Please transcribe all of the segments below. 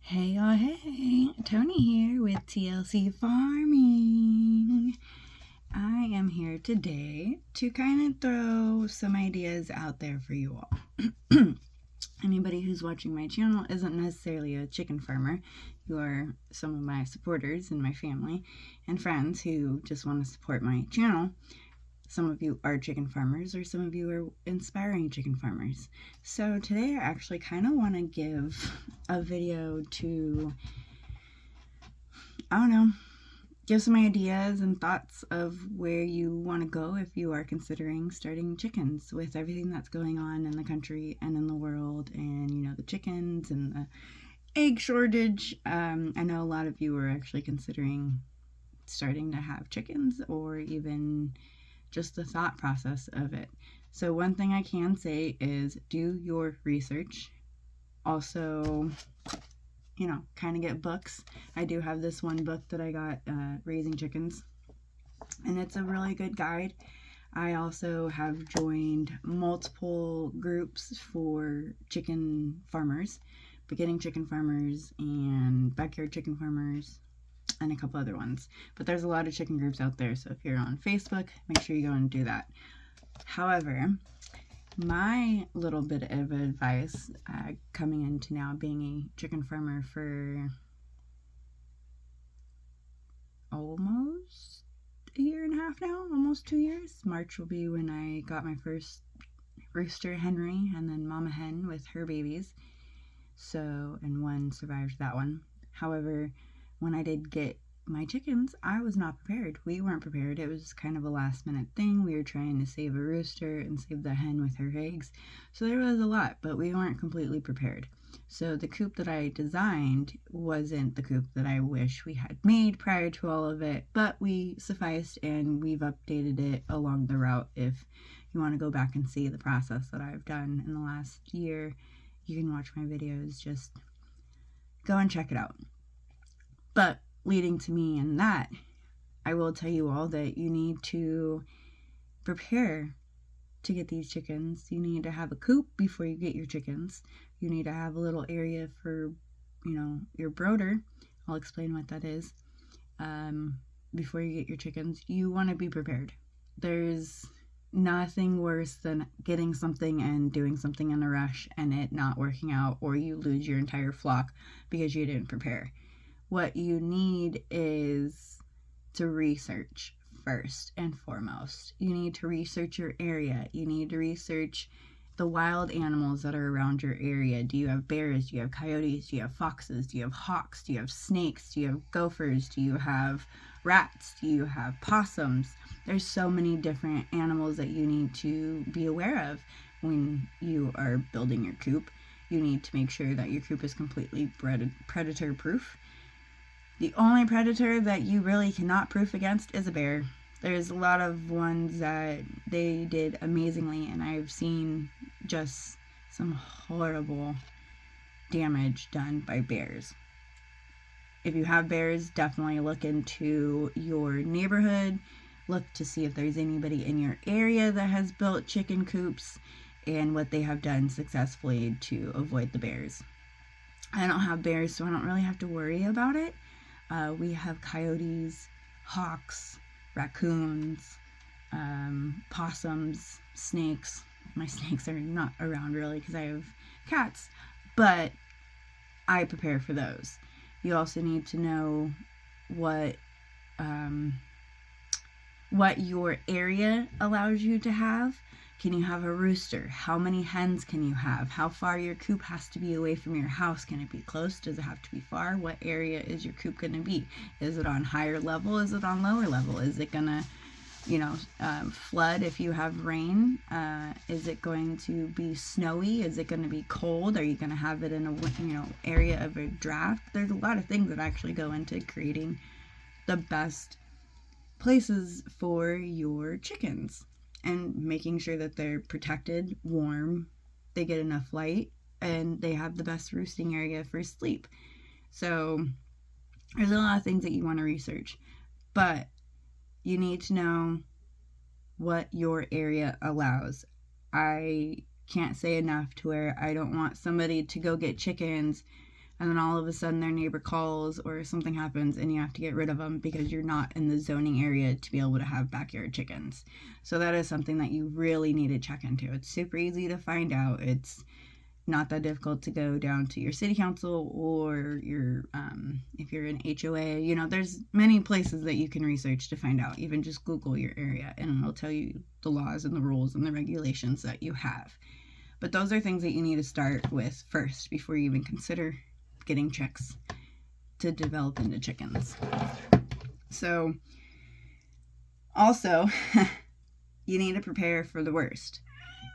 Hey, oh, hey, Tony here with T.L.C. Farming. I am here today to kind of throw some ideas out there for you all. Anybody who's watching my channel isn't necessarily a chicken farmer. You are some of my supporters and my family and friends who just want to support my channel. Some of you are chicken farmers, or some of you are inspiring chicken farmers. So today I actually kind of want to give a video to, give some ideas and thoughts of where you want to go if you are considering starting chickens with everything that's going on in the country and in the world, and the chickens and the egg shortage. I know a lot of you are actually considering starting to have chickens, or even just the thought process of it. So one thing I can say is do your research. Also, kind of get books. I do have this one book that I got, Raising Chickens, and it's a really good guide. I also have joined multiple groups for chicken farmers, beginning chicken farmers and backyard chicken farmers, and a couple other ones. But there's a lot of chicken groups out there, so if you're on Facebook, make sure you go and do that. However, my little bit of advice, coming into now being a chicken farmer for almost a year and a half now, almost 2 years. March will be when I got my first rooster, Henry, and then mama hen with her babies. So, and one survived that one. However, when I did get my chickens, I was not prepared. We weren't prepared. It was kind of a last minute thing. We were trying to save a rooster and save the hen with her eggs. So there was a lot, but we weren't completely prepared. So the coop that I designed wasn't the coop that I wish we had made prior to all of it, but we sufficed, and we've updated it along the route. If you want to go back and see the process that I've done in the last year, you can watch my videos. Just go and check it out. But leading to me in that, I will tell you all that you need to prepare to get these chickens. You need to have a coop before you get your chickens. You need to have a little area for, your brooder. I'll explain what that is. Before you get your chickens, you want to be prepared. There's nothing worse than getting something and doing something in a rush and it not working out, or you lose your entire flock because you didn't prepare. What you need is to research first and foremost. You need to research your area. You need to research the wild animals that are around your area. Do you have bears? Do you have coyotes? Do you have foxes? Do you have hawks? Do you have snakes? Do you have gophers? Do you have rats? Do you have possums? There's so many different animals that you need to be aware of when you are building your coop. You need to make sure that your coop is completely predator proof. The only predator that you really cannot proof against is a bear. There's a lot of ones that they did amazingly, and I've seen just some horrible damage done by bears. If you have bears, definitely look into your neighborhood. Look to see if there's anybody in your area that has built chicken coops and what they have done successfully to avoid the bears. I don't have bears, so I don't really have to worry about it. We have coyotes, hawks, raccoons, possums, snakes. My snakes are not around really because I have cats, but I prepare for those. You also need to know what your area allows you to have. Can you have a rooster? How many hens can you have? How far your coop has to be away from your house? Can it be close? Does it have to be far? What area is your coop going to be? Is it on higher level? Is it on lower level? Is it going to, flood if you have rain? Is it going to be snowy? Is it going to be cold? Are you going to have it in a, area of a draft? There's a lot of things that actually go into creating the best places for your chickens, and making sure that they're protected, warm, they get enough light, and they have the best roosting area for sleep. So there's a lot of things that you want to research, but you need to know what your area allows. I can't say enough to where I don't want somebody to go get chickens and then all of a sudden their neighbor calls or something happens and you have to get rid of them because you're not in the zoning area to be able to have backyard chickens. So that is something that you really need to check into. It's super easy to find out. It's not that difficult to go down to your city council or your if you're an HOA. You know, there's many places that you can research to find out. Even just Google your area and it'll tell you the laws and the rules and the regulations that you have. But those are things that you need to start with first before you even consider getting chicks to develop into chickens. So also you need to prepare for the worst.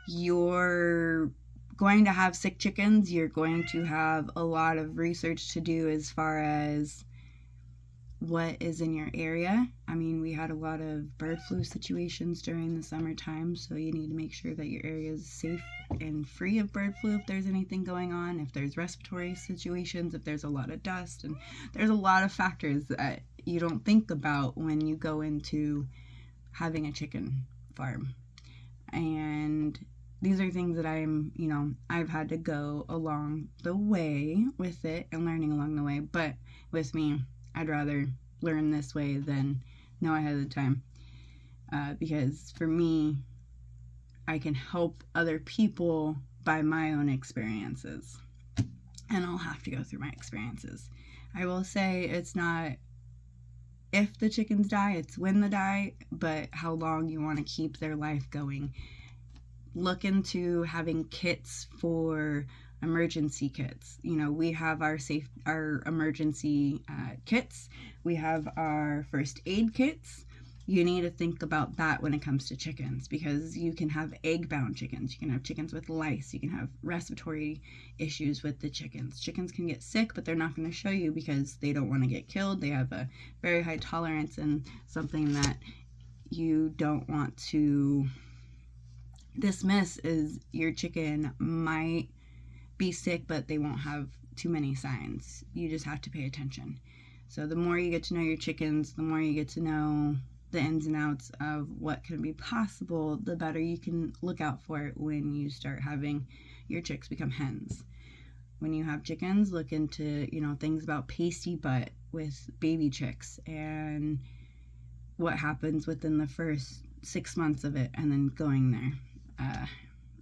You're going to have sick chickens. You're going to have a lot of research to do as far as what is in your area. I mean, we had a lot of bird flu situations during the summertime, so you need to make sure that your area is safe and free of bird flu if there's anything going on, if there's respiratory situations, if there's a lot of dust, and there's a lot of factors that you don't think about when you go into having a chicken farm. And these are things that I've had to go along the way with it and learning along the way. But with me, I'd rather learn this way than know ahead of time. Because for me, I can help other people by my own experiences. And I'll have to go through my experiences. I will say it's not if the chickens die, it's when they die, but how long you want to keep their life going. Look into having kits for emergency kits. You know, we have our emergency kits. We have our first aid kits. You need to think about that when it comes to chickens, because you can have egg-bound chickens. You can have chickens with lice. You can have respiratory issues with the chickens. Chickens can get sick, but they're not going to show you because they don't want to get killed. They have a very high tolerance, and something that you don't want to dismiss is your chicken might be sick, but they won't have too many signs. You just have to pay attention. So the more you get to know your chickens, the more you get to know the ins and outs of what can be possible, the better you can look out for it when you start having your chicks become hens. When you have chickens, look into, things about pasty butt with baby chicks and what happens within the first 6 months of it and then going there.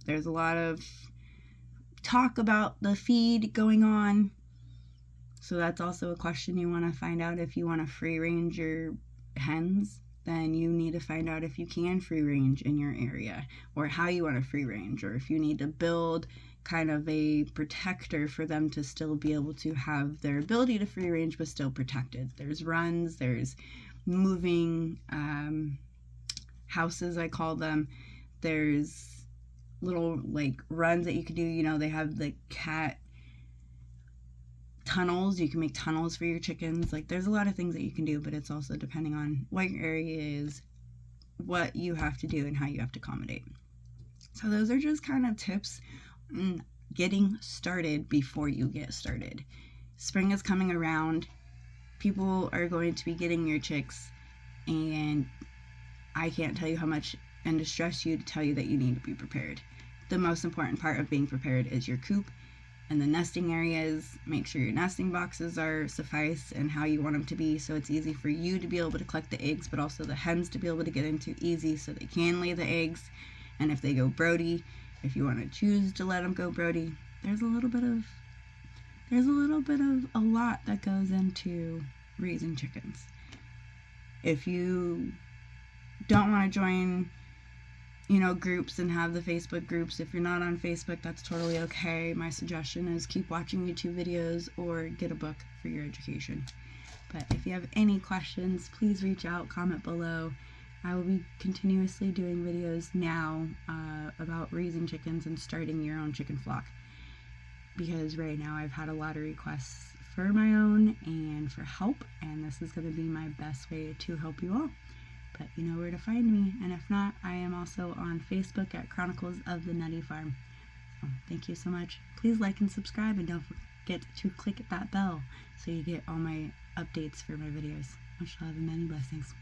There's a lot of talk about the feed going on, so that's also a question you want to find out. If you want to free range your hens, then you need to find out if you can free range in your area, or how you want to free range, or if you need to build kind of a protector for them to still be able to have their ability to free range but still protected. There's runs, there's moving houses, I call them. There's little runs that you can do. They have the cat tunnels. You can make tunnels for your chickens. There's a lot of things that you can do, but it's also depending on what your area is, what you have to do, and how you have to accommodate. So those are just kind of tips on getting started before you get started. Spring is coming around. People are going to be getting your chicks, and I can't tell you how much and to stress you to tell you that you need to be prepared. The most important part of being prepared is your coop and the nesting areas. Make sure your nesting boxes are suffice and how you want them to be, so it's easy for you to be able to collect the eggs, but also the hens to be able to get into easy so they can lay the eggs. And if they go Brody, if you want to choose to let them go Brody, there's a lot that goes into raising chickens. If you don't want to join groups and have the Facebook groups, if you're not on Facebook, that's totally okay. My suggestion is keep watching YouTube videos or get a book for your education. But if you have any questions, please reach out, comment below. I will be continuously doing videos now about raising chickens and starting your own chicken flock, because right now I've had a lot of requests for my own and for help, and this is going to be my best way to help you all. But you know where to find me, and if not, I am also on Facebook at Chronicles of the Nutty Farm. So thank you so much. Please like and subscribe, and don't forget to click that bell so you get all my updates for my videos. Much love and many blessings.